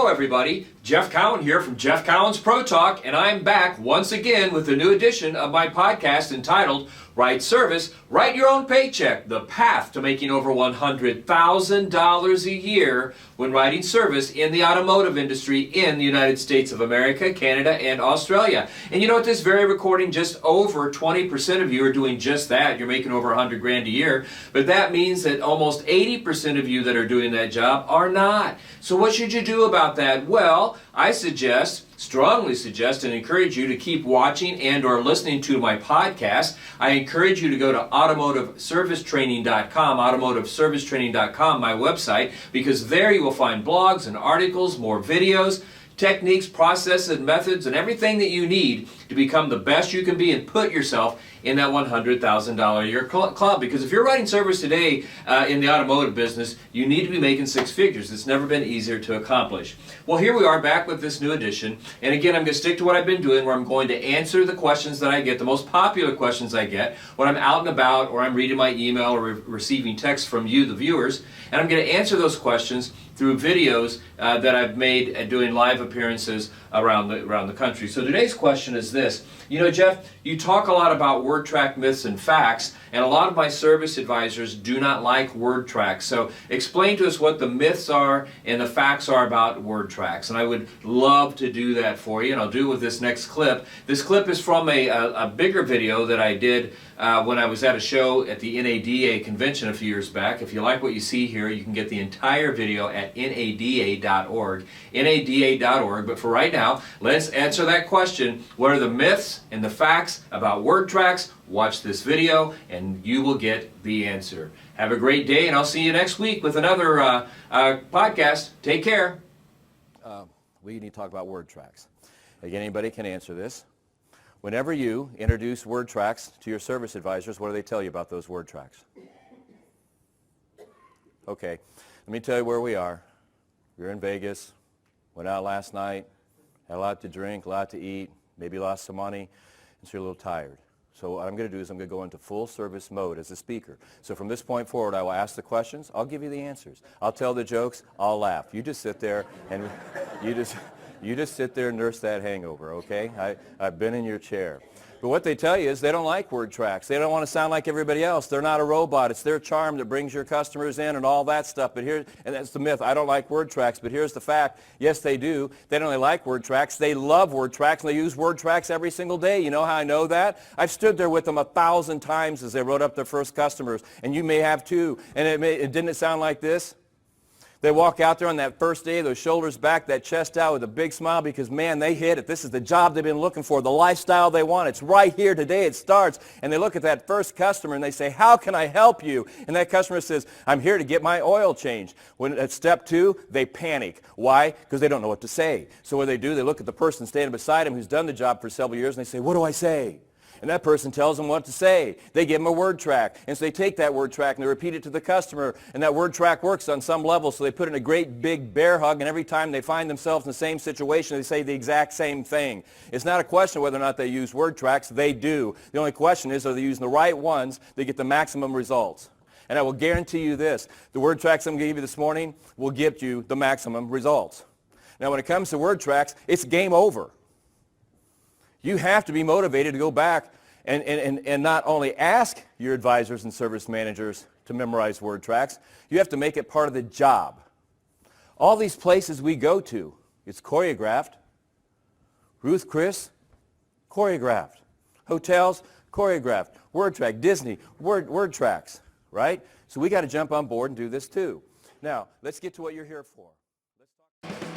everybody. Jeff Cowan here from Jeff Cowan's Pro Talk, and I'm back once again with a new edition of my podcast entitled Right Service, Write Your Own Paycheck, the path to making over $100,000 a year when writing service in the automotive industry in the United States of America, Canada, and Australia. And you know, at this very recording, just over 20% of you are doing just that. You're making over $100,000 a year, but that means that almost 80% of you that are doing that job are not. So what should you do about that? Well, I strongly suggest and encourage you to keep watching and or listening to my podcast. I encourage you to go to automotiveservicetraining.com, automotiveservicetraining.com, my website, because there you will find blogs and articles, more videos, techniques, processes, and methods, and everything that you need to become the best you can be and put yourself in that $100,000 a year club. Because if you're writing service today in the automotive business, you need to be making six figures. It's never been easier to accomplish. Well, here we are back with this new edition. And again, I'm going to stick to what I've been doing, where I'm going to answer the questions that I get, the most popular questions I get when I'm out and about, or I'm reading my email or receiving text from you, the viewers. And I'm going to answer those questions through videos that I've made doing live appearances around the country. So today's question is this. You know, Jeff, you talk a lot about word track myths and facts, and a lot of my service advisors do not like word tracks. So explain to us what the myths are and the facts are about word tracks. And I would love to do that for you, and I'll do it with this next clip. This clip is from a bigger video that I did when I was at a show at the NADA convention a few years back. If you like what you see here, you can get the entire video at nada.org, nada.org. But for right now, let's answer that question. What are the myths and the facts about word tracks? Watch this video and you will get the answer. Have a great day, and I'll see you next week with another podcast. Take care. We need to talk about word tracks. Again, anybody can answer this. Whenever you introduce word tracks to your service advisors, what do they tell you about those word tracks? Okay, let me tell you where we are. We're in Vegas, went out last night, had a lot to drink, a lot to eat, maybe lost some money, and so you're a little tired. So what I'm going to do is I'm going to go into full service mode as a speaker. So from this point forward, I will ask the questions, I'll give you the answers. I'll tell the jokes, I'll laugh. You just sit there and you just sit there and nurse that hangover, okay? I've been in your chair. But what they tell you is they don't like word tracks. They don't want to sound like everybody else. They're not a robot. It's their charm that brings your customers in and all that stuff. But and that's the myth. I don't like word tracks. But here's the fact. Yes, they do. They don't only like word tracks. They love word tracks, and they use word tracks every single day. You know how I know that? I've stood there with them 1,000 times as they wrote up their first customers, and you may have too. And didn't it sound like this? They walk out there on that first day, those shoulders back, that chest out with a big smile because, man, they hit it. This is the job they've been looking for, the lifestyle they want. It's right here today. It starts. And they look at that first customer and they say, how can I help you? And that customer says, I'm here to get my oil changed. When at step 2, they panic. Why? Because they don't know what to say. So what do? They look at the person standing beside them who's done the job for several years and they say, what do I say? And that person tells them what to say. They give them a word track. And so they take that word track and they repeat it to the customer. And that word track works on some level. So they put in a great big bear hug. And every time they find themselves in the same situation, they say the exact same thing. It's not a question of whether or not they use word tracks. They do. The only question is, are they using the right ones that get the maximum results? And I will guarantee you this. The word tracks I'm going to give you this morning will give you the maximum results. Now, when it comes to word tracks, it's game over. You have to be motivated to go back and not only ask your advisors and service managers to memorize word tracks, you have to make it part of the job. All these places we go to, it's choreographed. Ruth Chris, choreographed. Hotels, choreographed. Word track. Disney, word tracks, right? So we got to jump on board and do this too. Now, let's get to what you're here for. Let's talk.